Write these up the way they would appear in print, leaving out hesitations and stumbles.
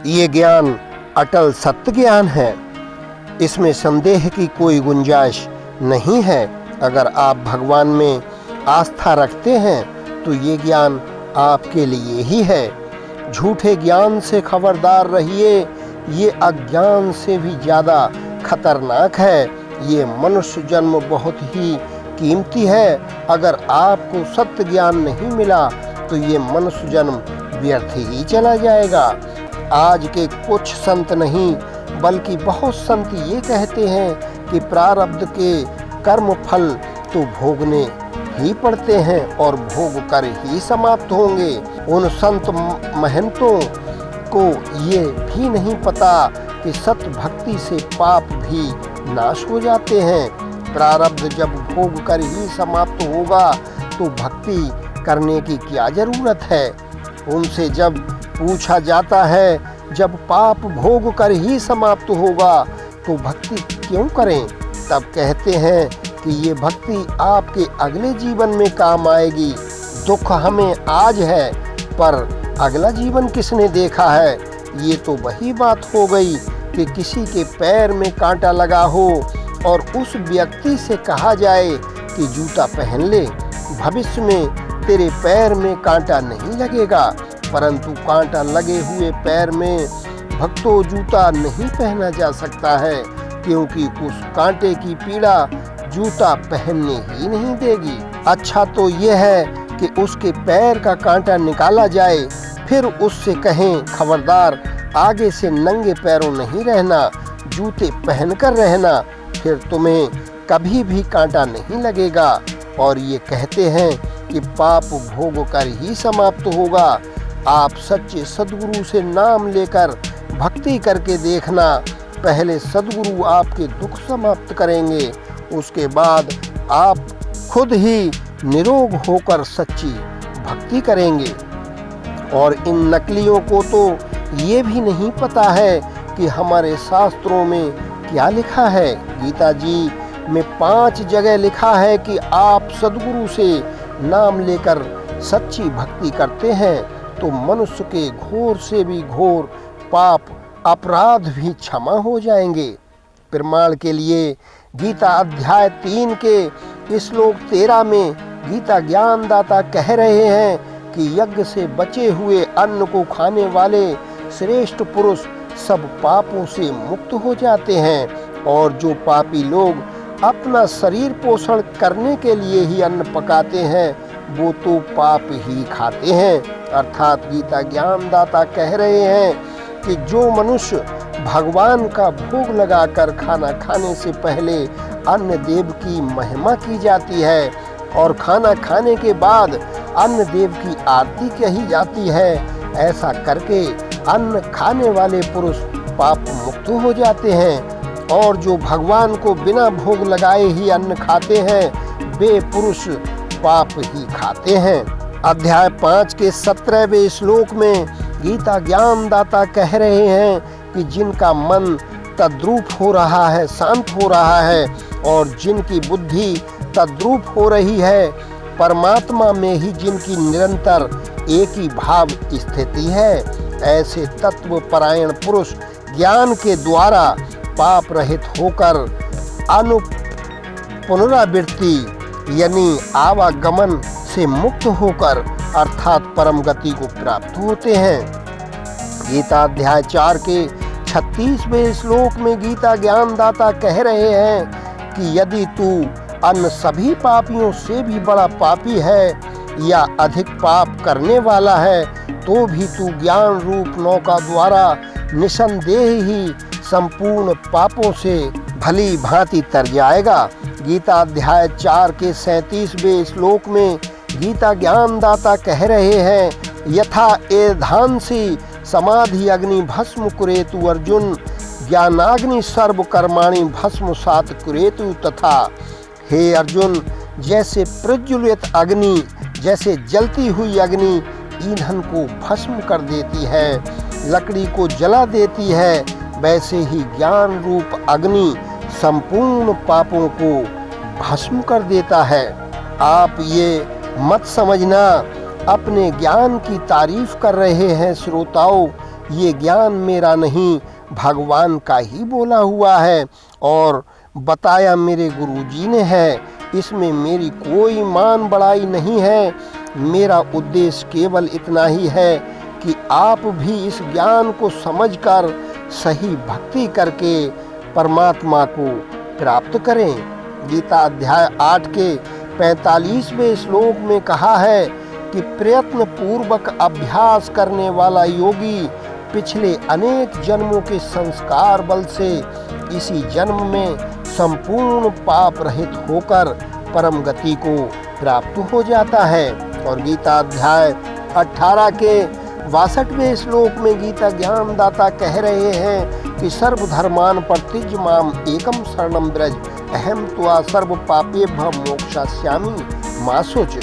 ये ज्ञान अटल सत्य ज्ञान है, इसमें संदेह की कोई गुंजाइश नहीं है। अगर आप भगवान में आस्था रखते हैं तो ये ज्ञान आपके लिए ही है। झूठे ज्ञान से खबरदार रहिए, ये अज्ञान से भी ज़्यादा खतरनाक है। ये मनुष्य जन्म बहुत ही कीमती है। अगर आपको सत्य ज्ञान नहीं मिला तो ये मनुष्य जन्म व्यर्थ ही चला जाएगा। आज के कुछ संत नहीं बल्कि बहुत संत ये कहते हैं कि प्रारब्ध के कर्म फल तो भोगने ही पड़ते हैं और भोग कर ही समाप्त होंगे। उन संत महंतों को ये भी नहीं पता कि सत्य भक्ति से पाप भी नाश हो जाते हैं। प्रारब्ध जब भोग कर ही समाप्त होगा तो भक्ति करने की क्या जरूरत है। उनसे जब पूछा जाता है जब पाप भोग कर ही समाप्त होगा तो भक्ति क्यों करें, तब कहते हैं कि ये भक्ति आपके अगले जीवन में काम आएगी। दुख हमें आज है पर अगला जीवन किसने देखा है। ये तो वही बात हो गई कि किसी के पैर में कांटा लगा हो और उस व्यक्ति से कहा जाए कि जूता पहन ले, भविष्य में तेरे पैर में कांटा नहीं लगेगा। परंतु कांटा लगे हुए पैर में भक्तों जूता नहीं पहना जा सकता है, क्योंकि उस कांटे की पीड़ा जूता पहनने ही नहीं देगी। अच्छा तो यह है कि उसके पैर का कांटा निकाला जाए, फिर उससे कहें खबरदार आगे से नंगे पैरों नहीं रहना, जूते पहनकर रहना, फिर तुम्हें कभी भी कांटा नहीं लगेगा। और ये कहते हैं कि पाप भोग कर ही समाप्त होगा। आप सच्चे सद्गुरु से नाम लेकर भक्ति करके देखना। पहले सद्गुरु आपके दुख समाप्त करेंगे, उसके बाद आप खुद ही निरोग होकर सच्ची भक्ति करेंगे। और इन नकलियों को तो ये भी नहीं पता है कि हमारे शास्त्रों में क्या लिखा है। गीता जी में 5 जगह लिखा है कि आप सद्गुरु से नाम लेकर सच्ची भक्ति करते हैं तो मनुष्य के घोर से भी घोर पाप अपराध भी क्षमा हो जाएंगे। प्रमाण के लिए गीता अध्याय 3 के श्लोक 13 में गीता ज्ञानदाता कह रहे हैं कि यज्ञ से बचे हुए अन्न को खाने वाले श्रेष्ठ पुरुष सब पापों से मुक्त हो जाते हैं, और जो पापी लोग अपना शरीर पोषण करने के लिए ही अन्न पकाते हैं वो तो पाप ही खाते हैं। अर्थात गीता ज्ञानदाता कह रहे हैं कि जो मनुष्य भगवान का भोग लगाकर खाना खाने से पहले अन्न देव की महिमा की जाती है और खाना खाने के बाद अन्न देव की आरती कही जाती है, ऐसा करके अन्न खाने वाले पुरुष पाप मुक्त हो जाते हैं। और जो भगवान को बिना भोग लगाए ही अन्न खाते हैं वे पुरुष पाप ही खाते हैं। अध्याय 5 के 17वें श्लोक में गीता ज्ञानदाता कह रहे हैं कि जिनका मन तद्रूप हो रहा है, शांत हो रहा है, और जिनकी बुद्धि तद्रूप हो रही है, परमात्मा में ही जिनकी निरंतर एक ही भाव स्थिति है, ऐसे तत्व परायण पुरुष ज्ञान के द्वारा पाप रहित होकर पुनरावृत्ति यानी आवागमन से मुक्त होकर अर्थात परम गति को प्राप्त होते हैं। गीता अध्याय 4 के 36वें श्लोक में गीता ज्ञानदाता कह रहे हैं कि यदि तू अन्य सभी पापियों से भी बड़ा पापी है या अधिक पाप करने वाला है तो भी तू ज्ञान रूप नौका द्वारा निसंदेह ही संपूर्ण पापों से भली भांति तर जाएगा। गीता अध्याय 4 के 37वें श्लोक में गीता ज्ञानदाता कह रहे हैं यथा एधांसी समाधि अग्नि भस्म कुरेतु अर्जुन ज्ञानाग्नि सर्व कर्माणि भस्म सात कुरेतु तथा। हे अर्जुन, जैसे प्रज्वलित अग्नि जैसे जलती हुई अग्नि ईंधन को भस्म कर देती है, लकड़ी को जला देती है, वैसे ही ज्ञान रूप अग्नि संपूर्ण पापों को भस्म कर देता है। आप ये मत समझना अपने ज्ञान की तारीफ कर रहे हैं श्रोताओं, ये ज्ञान मेरा नहीं, भगवान का ही बोला हुआ है और बताया मेरे गुरुजी ने है। इसमें मेरी कोई मान बढ़ाई नहीं है। मेरा उद्देश्य केवल इतना ही है कि आप भी इस ज्ञान को समझकर सही भक्ति करके परमात्मा को प्राप्त करें। गीता अध्याय 8 के 45वें श्लोक में कहा है कि प्रयत्न पूर्वक अभ्यास करने वाला योगी पिछले अनेक जन्मों के संस्कार बल से इसी जन्म में संपूर्ण पाप रहित होकर परम गति को प्राप्त हो जाता है। और गीता अध्याय 18 के 62वें श्लोक में गीता ज्ञानदाता कह रहे हैं कि सर्वधर्मान् परित्यज्य माम एकम शरणं व्रज अहम त्वा सर्व पापेभ्यो मोक्षयिष्यामि मा शुच।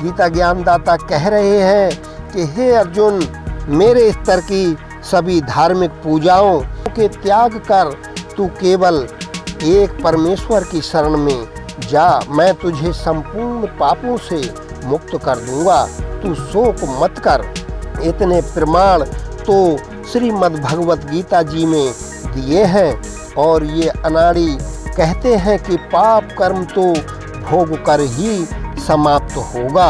गीता ज्ञानदाता कह रहे हैं कि हे अर्जुन, मेरे स्तर की सभी धार्मिक पूजाओं के त्याग कर तू केवल एक परमेश्वर की शरण में जा। मैं तुझे संपूर्ण पापों से मुक्त कर दूंगा, तू शोक मत कर। इतने प्रमाण तो श्रीमद् भगवत गीता जी में दिए हैं। और ये अनाड़ी कहते हैं कि पाप कर्म तो भोग कर ही समाप्त होगा।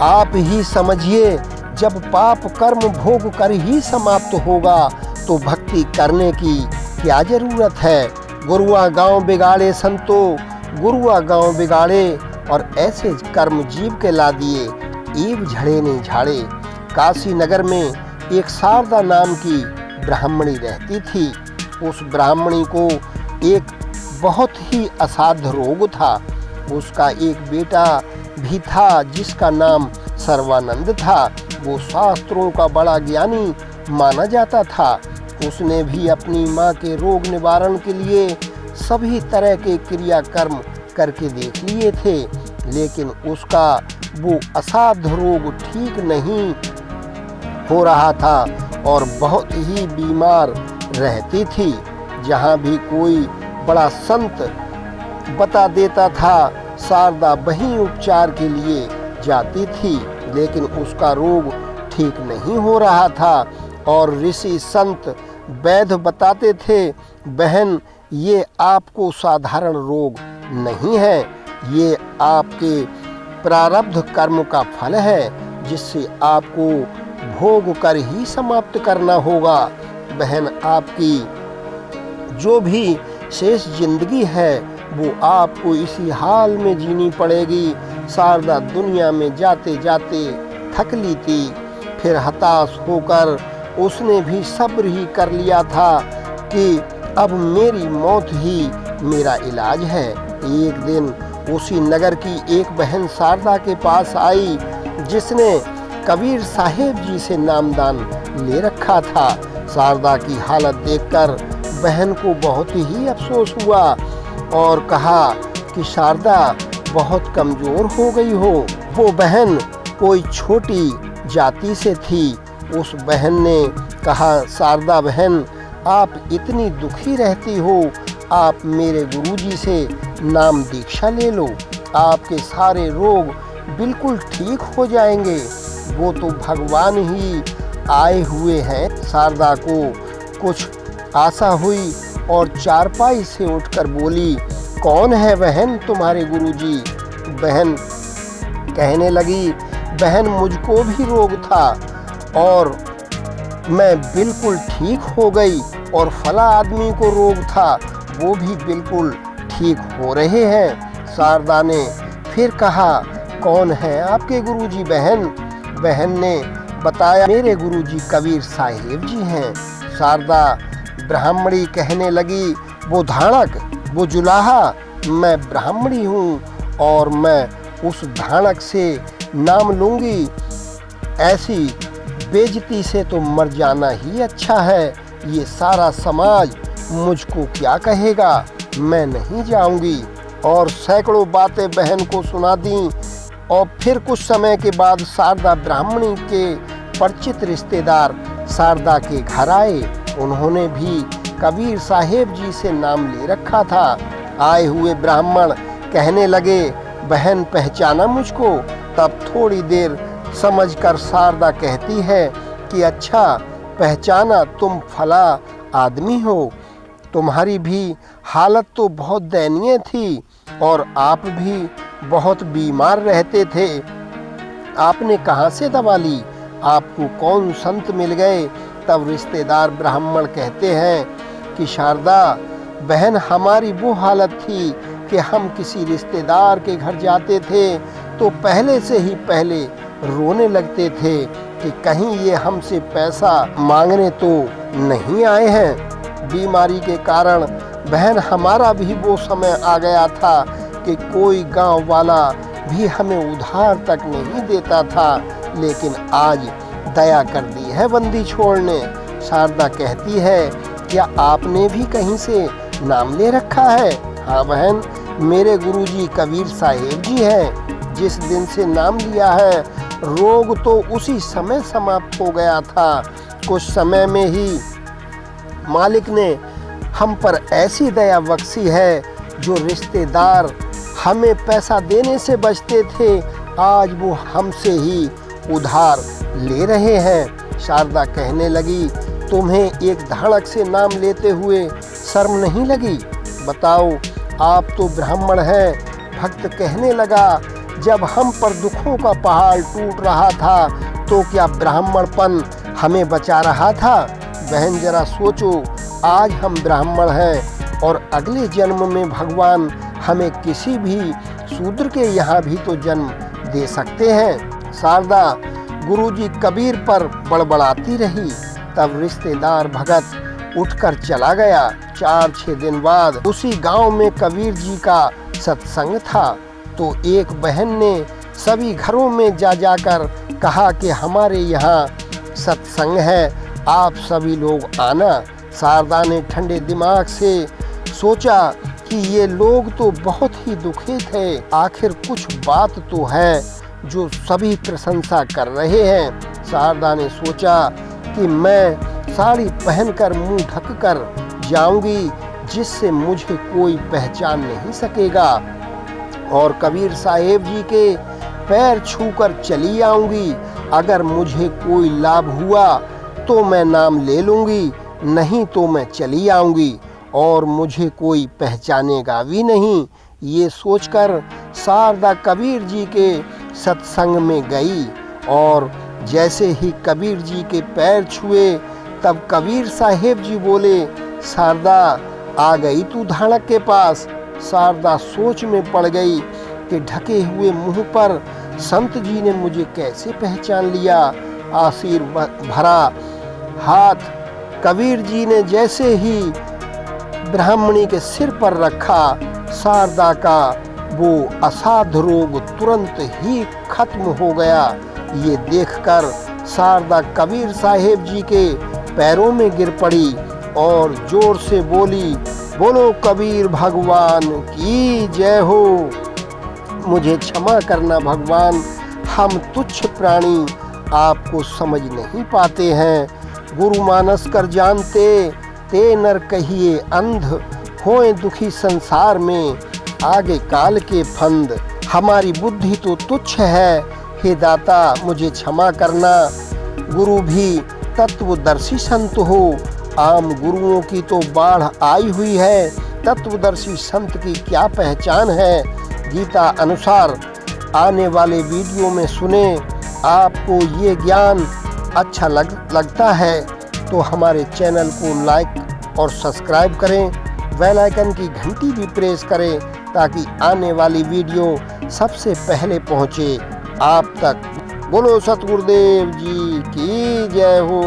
आप ही समझिए, जब पाप कर्म भोग कर ही समाप्त होगा तो भक्ति करने की क्या जरूरत है। गुरुआ गांव बिगाड़े संतो, गुरुआ गांव बिगाड़े, और ऐसे कर्म जीव के ला दिए, ईव झड़े नहीं झाड़े। काशी नगर में एक शारदा नाम की ब्राह्मणी रहती थी। उस ब्राह्मणी को एक बहुत ही असाध्य रोग था। उसका एक बेटा भी था जिसका नाम सर्वानंद था। वो शास्त्रों का बड़ा ज्ञानी माना जाता था। उसने भी अपनी माँ के रोग निवारण के लिए सभी तरह के क्रियाकर्म करके देख लिए थे, लेकिन उसका वो असाध्य रोग ठीक नहीं हो रहा था और बहुत ही बीमार रहती थी। जहाँ भी कोई बड़ा संत बता देता था, शारदा वहीं उपचार के लिए जाती थी, लेकिन उसका रोग ठीक नहीं हो रहा था। और ऋषि संत वैद्य बताते थे, बहन, ये आपको साधारण रोग नहीं है, ये आपके प्रारब्ध कर्म का फल है जिससे आपको भोग कर ही समाप्त करना होगा। बहन, आपकी जो भी शेष जिंदगी है वो आपको इसी हाल में जीनी पड़ेगी। शारदा दुनिया में जाते जाते थक ली थी। फिर हताश होकर उसने भी सब्र ही कर लिया था कि अब मेरी मौत ही मेरा इलाज है। एक दिन उसी नगर की एक बहन शारदा के पास आई जिसने कबीर साहेब जी से नामदान ले रखा था। शारदा की हालत देखकर बहन को बहुत ही अफसोस हुआ और कहा कि शारदा बहुत कमजोर हो गई हो। वो बहन कोई छोटी जाति से थी। उस बहन ने कहा, शारदा बहन, आप इतनी दुखी रहती हो, आप मेरे गुरुजी से नाम दीक्षा ले लो, आपके सारे रोग बिल्कुल ठीक हो जाएंगे। वो तो भगवान ही आए हुए हैं। शारदा को कुछ आशा हुई और चारपाई से उठकर बोली, कौन है बहन तुम्हारे गुरुजी? बहन कहने लगी, बहन, मुझको भी रोग था और मैं बिल्कुल ठीक हो गई, और फला आदमी को रोग था, वो भी बिल्कुल ठीक हो रहे हैं। शारदा ने फिर कहा, कौन है आपके गुरुजी बहन? बहन ने बताया, मेरे गुरुजी कबीर साहेब जी हैं। शारदा ब्राह्मणी कहने लगी, वो धाड़क, वो जुलाहा, मैं ब्राह्मणी हूँ और मैं उस धाड़क से नाम लूँगी। ऐसी बेइज्जती से तो मर जाना ही अच्छा है। ये सारा समाज मुझको क्या कहेगा? मैं नहीं जाऊंगी। और सैकड़ों बातें बहन को सुना दी। और फिर कुछ समय के बाद शारदा ब्राह्मणी के परिचित रिश्तेदार शारदा के घर आए। उन्होंने भी कबीर साहेब जी से नाम ले रखा था। आए हुए ब्राह्मण कहने लगे, बहन पहचाना मुझको? तब थोड़ी देर समझकर शारदा कहती है कि अच्छा, पहचाना तुम फला आदमी हो। तुम्हारी भी हालत तो बहुत दयनीय थी और आप भी बहुत बीमार रहते थे। आपने कहाँ से दवा ली? आपको कौन संत मिल गए? तब रिश्तेदार ब्राह्मण कहते हैं कि शारदा बहन, हमारी वो हालत थी कि हम किसी रिश्तेदार के घर जाते थे तो पहले से ही पहले रोने लगते थे कि कहीं ये हमसे पैसा मांगने तो नहीं आए हैं। बीमारी के कारण बहन हमारा भी वो समय आ गया था कि कोई गांव वाला भी हमें उधार तक नहीं देता था, लेकिन आज दया कर दी है बंदी छोड़ने। शारदा कहती है, क्या आपने भी कहीं से नाम ले रखा है? हाँ बहन, मेरे गुरुजी कबीर साहेब जी हैं। जिस दिन से नाम लिया है रोग तो उसी समय समाप्त हो गया था। कुछ समय में ही मालिक ने हम पर ऐसी दया बख्शी है, जो रिश्तेदार हमें पैसा देने से बचते थे आज वो हमसे ही उधार ले रहे हैं। शारदा कहने लगी, तुम्हें एक धड़क से नाम लेते हुए शर्म नहीं लगी? बताओ, आप तो ब्राह्मण हैं। भक्त कहने लगा, जब हम पर दुखों का पहाड़ टूट रहा था तो क्या ब्राह्मणपन हमें बचा रहा था? बहन जरा सोचो, आज हम ब्राह्मण हैं और अगले जन्म में भगवान हमें किसी भी शूद्र के यहाँ भी तो जन्म दे सकते हैं। शारदा गुरुजी कबीर पर बड़बड़ाती रही। तब रिश्तेदार भगत उठकर चला गया। 4-6 दिन बाद उसी गांव में कबीर जी का सत्संग था। तो एक बहन ने सभी घरों में जाकर कहा कि हमारे यहाँ सत्संग है, आप सभी लोग आना। शारदा ने ठंडे दिमाग से सोचा कि ये लोग तो बहुत ही दुखी थे, आखिर कुछ बात तो है जो सभी प्रशंसा कर रहे हैं। शारदा ने सोचा कि मैं साड़ी पहनकर मुंह ढककर जाऊंगी, जिससे मुझे कोई पहचान नहीं सकेगा, और कबीर साहेब जी के पैर छूकर चली आऊंगी। अगर मुझे कोई लाभ हुआ तो मैं नाम ले लूंगी, नहीं तो मैं चली आऊंगी और मुझे कोई पहचानेगा भी नहीं। ये सोचकर शारदा कबीर जी के सत्संग में गई और जैसे ही कबीर जी के पैर छुए तब कबीर साहेब जी बोले, शारदा आ गई तू धाड़क के पास। शारदा सोच में पड़ गई कि ढके हुए मुंह पर संत जी ने मुझे कैसे पहचान लिया। आशीर्वाद भरा हाथ कबीर जी ने जैसे ही ब्राह्मणी के सिर पर रखा, शारदा का वो असाध्य रोग तुरंत ही खत्म हो गया। ये देखकर शारदा कबीर साहेब जी के पैरों में गिर पड़ी और जोर से बोली, बोलो कबीर भगवान की जय हो। मुझे क्षमा करना भगवान, हम तुच्छ प्राणी आपको समझ नहीं पाते हैं। गुरु मानस कर जानते ते नर कहिए अंध, होए दुखी संसार में आगे काल के फंद। हमारी बुद्धि तो तुच्छ है, हे दाता मुझे क्षमा करना। गुरु भी तत्वदर्शी संत हो, आम गुरुओं की तो बाढ़ आई हुई है, तत्वदर्शी संत की क्या पहचान है। गीता अनुसार आने वाले वीडियो में सुने। आपको ये ज्ञान अच्छा लगता है तो हमारे चैनल को लाइक और सब्सक्राइब करें, बेल आइकन की घंटी भी प्रेस करें ताकि आने वाली वीडियो सबसे पहले पहुंचे आप तक। बोलो सतगुरुदेव जी की जय हो।